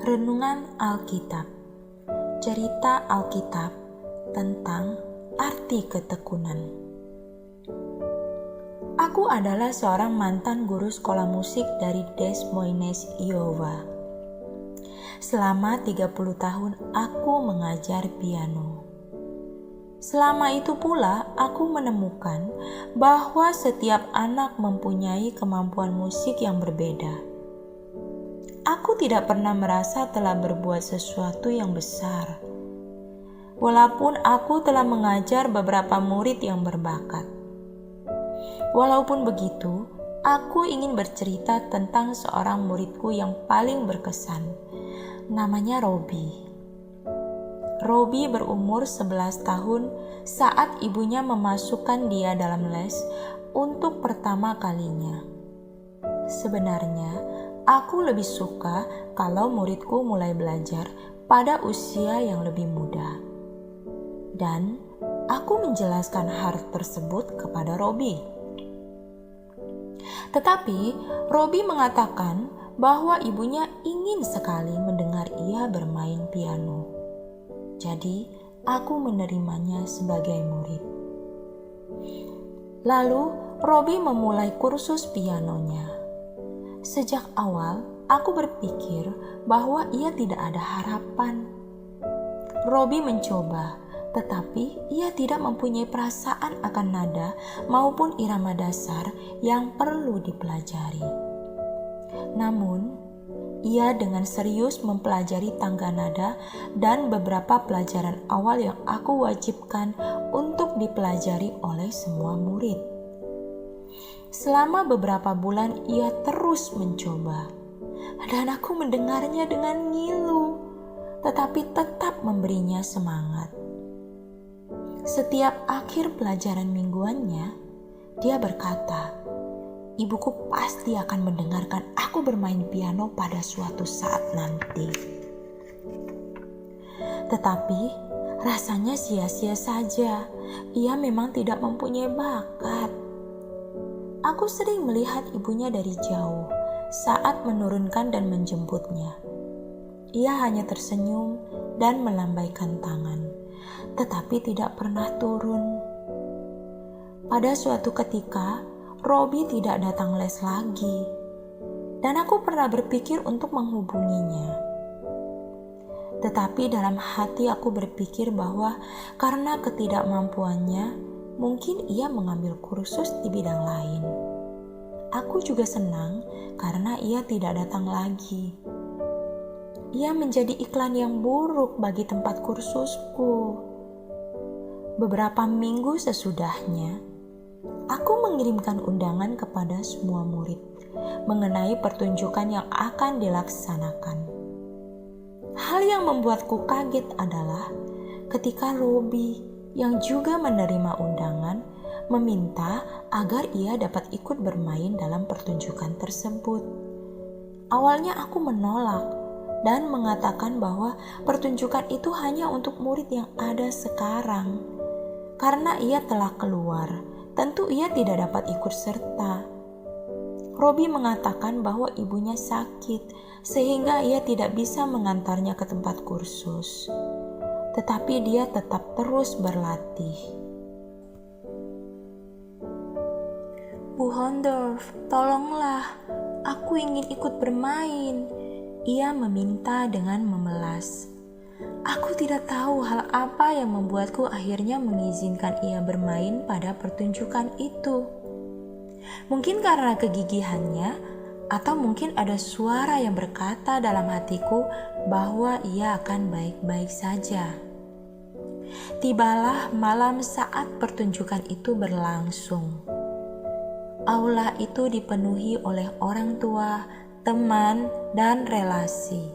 Renungan Alkitab. Cerita Alkitab tentang arti ketekunan. Aku adalah seorang mantan guru sekolah musik dari Des Moines, Iowa. Selama 30 tahun aku mengajar piano. Selama itu pula aku menemukan bahwa setiap anak mempunyai kemampuan musik yang berbeda. Aku tidak pernah merasa telah berbuat sesuatu yang besar. Walaupun aku telah mengajar beberapa murid yang berbakat. Walaupun begitu, aku ingin bercerita tentang seorang muridku yang paling berkesan. Namanya Robi. Robi berumur 11 tahun saat ibunya memasukkan dia dalam les untuk pertama kalinya. Sebenarnya, aku lebih suka kalau muridku mulai belajar pada usia yang lebih muda. Dan aku menjelaskan hal tersebut kepada Robi. Tetapi Robi mengatakan bahwa ibunya ingin sekali mendengar ia bermain piano. Jadi aku menerimanya sebagai murid. Lalu Robi memulai kursus pianonya. Sejak awal, aku berpikir bahwa ia tidak ada harapan. Robi mencoba, tetapi ia tidak mempunyai perasaan akan nada maupun irama dasar yang perlu dipelajari. Namun, ia dengan serius mempelajari tangga nada dan beberapa pelajaran awal yang aku wajibkan untuk dipelajari oleh semua murid. Selama beberapa bulan ia terus mencoba, dan aku mendengarnya dengan ngilu, tetapi tetap memberinya semangat. Setiap akhir pelajaran mingguannya, dia berkata, "Ibuku pasti akan mendengarkan aku bermain piano pada suatu saat nanti." Tetapi rasanya sia-sia saja, ia memang tidak mempunyai bakat. Aku sering melihat ibunya dari jauh saat menurunkan dan menjemputnya. Ia hanya tersenyum dan melambaikan tangan, tetapi tidak pernah turun. Pada suatu ketika, Robi tidak datang les lagi, dan aku pernah berpikir untuk menghubunginya. Tetapi dalam hati aku berpikir bahwa karena ketidakmampuannya, mungkin ia mengambil kursus di bidang lain. Aku juga senang karena ia tidak datang lagi. Ia menjadi iklan yang buruk bagi tempat kursusku. Beberapa minggu sesudahnya, aku mengirimkan undangan kepada semua murid mengenai pertunjukan yang akan dilaksanakan. Hal yang membuatku kaget adalah ketika Robi yang juga menerima undangan meminta agar ia dapat ikut bermain dalam pertunjukan tersebut. Awalnya aku menolak dan mengatakan bahwa pertunjukan itu hanya untuk murid yang ada sekarang. Karena ia telah keluar, tentu ia tidak dapat ikut serta. Robi mengatakan bahwa ibunya sakit sehingga ia tidak bisa mengantarnya ke tempat kursus. Tetapi dia tetap terus berlatih. "Bu Hondorf, tolonglah, aku ingin ikut bermain," ia meminta dengan memelas. Aku tidak tahu hal apa yang membuatku akhirnya mengizinkan ia bermain pada pertunjukan itu. Mungkin karena kegigihannya, atau mungkin ada suara yang berkata dalam hatiku bahwa ia akan baik-baik saja. Tibalah malam saat pertunjukan itu berlangsung. Aula itu dipenuhi oleh orang tua, teman, dan relasi.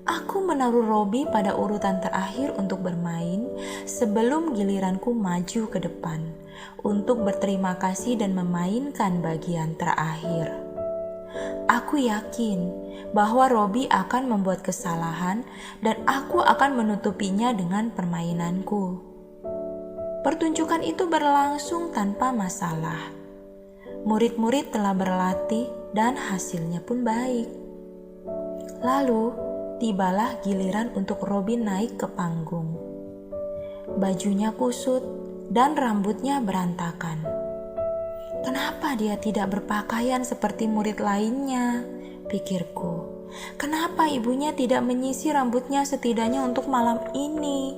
Aku menaruh Robi pada urutan terakhir untuk bermain sebelum giliranku maju ke depan untuk berterima kasih dan memainkan bagian terakhir. Aku yakin bahwa Robi akan membuat kesalahan dan aku akan menutupinya dengan permainanku. Pertunjukan itu berlangsung tanpa masalah. Murid-murid telah berlatih dan hasilnya pun baik. Lalu, tibalah giliran untuk Robby naik ke panggung. Bajunya kusut dan rambutnya berantakan. Kenapa dia tidak berpakaian seperti murid lainnya? Pikirku. Kenapa ibunya tidak menyisir rambutnya setidaknya untuk malam ini?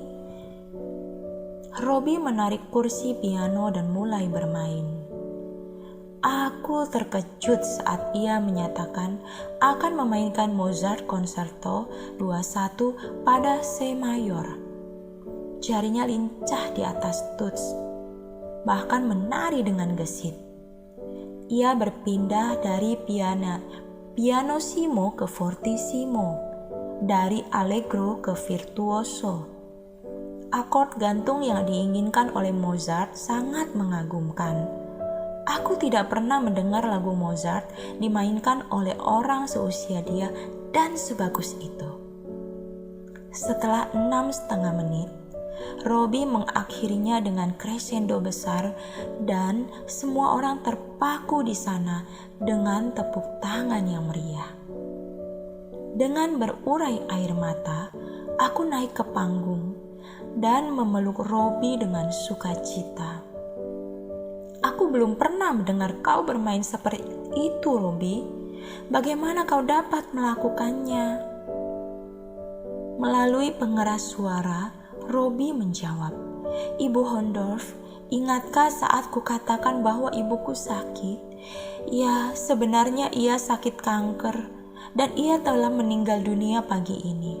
Robby menarik kursi piano dan mulai bermain. Aku terkejut saat ia menyatakan akan memainkan Mozart Concerto 21 pada C mayor. Jarinya lincah di atas tuts, bahkan menari dengan gesit. Ia berpindah dari pianissimo ke fortissimo, dari allegro ke virtuoso. Akord gantung yang diinginkan oleh Mozart sangat mengagumkan. Aku tidak pernah mendengar lagu Mozart dimainkan oleh orang seusia dia dan sebagus itu. Setelah 6,5 menit, Robby mengakhirinya dengan crescendo besar dan semua orang terpaku di sana dengan tepuk tangan yang meriah. Dengan berurai air mata, aku naik ke panggung dan memeluk Robby dengan sukacita. Aku belum pernah mendengar kau bermain seperti itu, Robby. Bagaimana kau dapat melakukannya? Melalui pengeras suara, Robby menjawab, Ibu Hondorf, ingatkah saat kukatakan bahwa ibuku sakit? Ya, sebenarnya ia sakit kanker dan ia telah meninggal dunia pagi ini.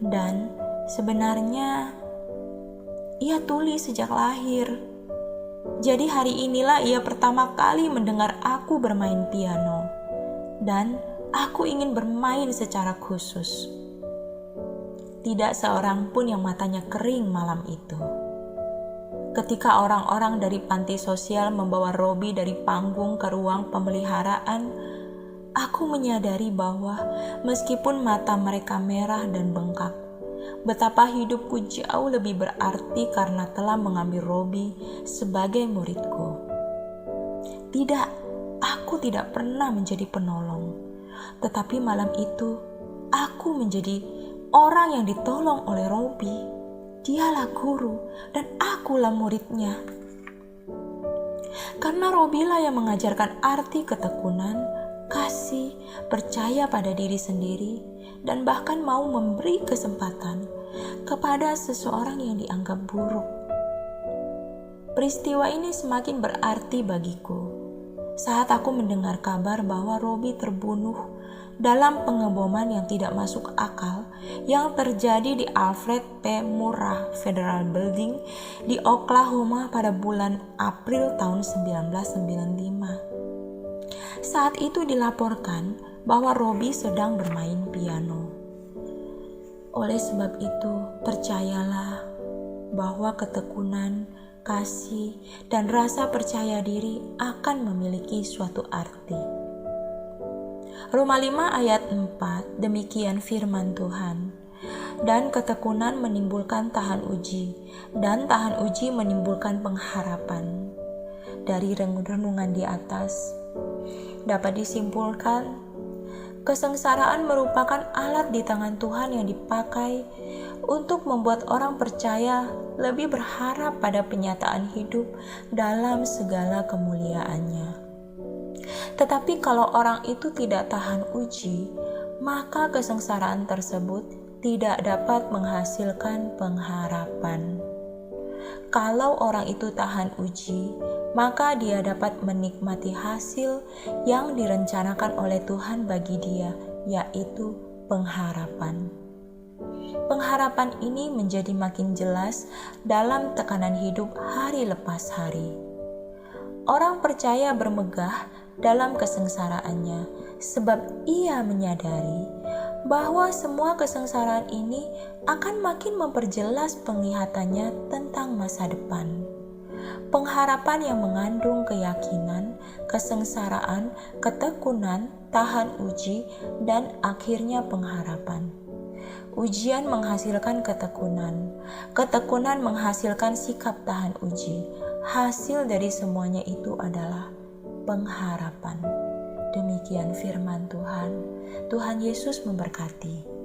Dan sebenarnya ia tuli sejak lahir. Jadi hari inilah ia pertama kali mendengar aku bermain piano. Dan aku ingin bermain secara khusus. Tidak seorang pun yang matanya kering malam itu. Ketika orang-orang dari panti sosial membawa Robby dari panggung ke ruang pemeliharaan, aku menyadari bahwa meskipun mata mereka merah dan bengkak, betapa hidupku jauh lebih berarti karena telah mengambil Robby sebagai muridku. Tidak, aku tidak pernah menjadi penolong. Tetapi malam itu, aku menjadi orang yang ditolong oleh Robby. Dialah guru dan akulah muridnya. Karena Robby lah yang mengajarkan arti ketekunan, kasih, percaya pada diri sendiri, dan bahkan mau memberi kesempatan kepada seseorang yang dianggap buruk. Peristiwa ini semakin berarti bagiku saat aku mendengar kabar bahwa Robby terbunuh dalam pengeboman yang tidak masuk akal yang terjadi di Alfred P. Murrah Federal Building di Oklahoma pada bulan April tahun 1995. Saat itu dilaporkan bahwa Robby sedang bermain piano. Oleh sebab itu, percayalah bahwa ketekunan, kasih, dan rasa percaya diri akan memiliki suatu arti. Roma 5 ayat 4, demikian firman Tuhan. Dan ketekunan menimbulkan tahan uji, dan tahan uji menimbulkan pengharapan. Dari renungan di atas, dapat disimpulkan, kesengsaraan merupakan alat di tangan Tuhan yang dipakai untuk membuat orang percaya lebih berharap pada penyataan hidup dalam segala kemuliaannya. Tetapi kalau orang itu tidak tahan uji, maka kesengsaraan tersebut tidak dapat menghasilkan pengharapan. Kalau orang itu tahan uji, maka dia dapat menikmati hasil yang direncanakan oleh Tuhan bagi dia, yaitu pengharapan. Pengharapan ini menjadi makin jelas dalam tekanan hidup hari lepas hari. Orang percaya bermegah dalam kesengsaraannya sebab ia menyadari bahwa semua kesengsaraan ini akan makin memperjelas penglihatannya tentang masa depan. Pengharapan yang mengandung keyakinan, kesengsaraan, ketekunan, tahan uji, dan akhirnya pengharapan. Ujian menghasilkan ketekunan, ketekunan menghasilkan sikap tahan uji. Hasil dari semuanya itu adalah pengharapan. Demikian firman Tuhan. Tuhan Yesus memberkati.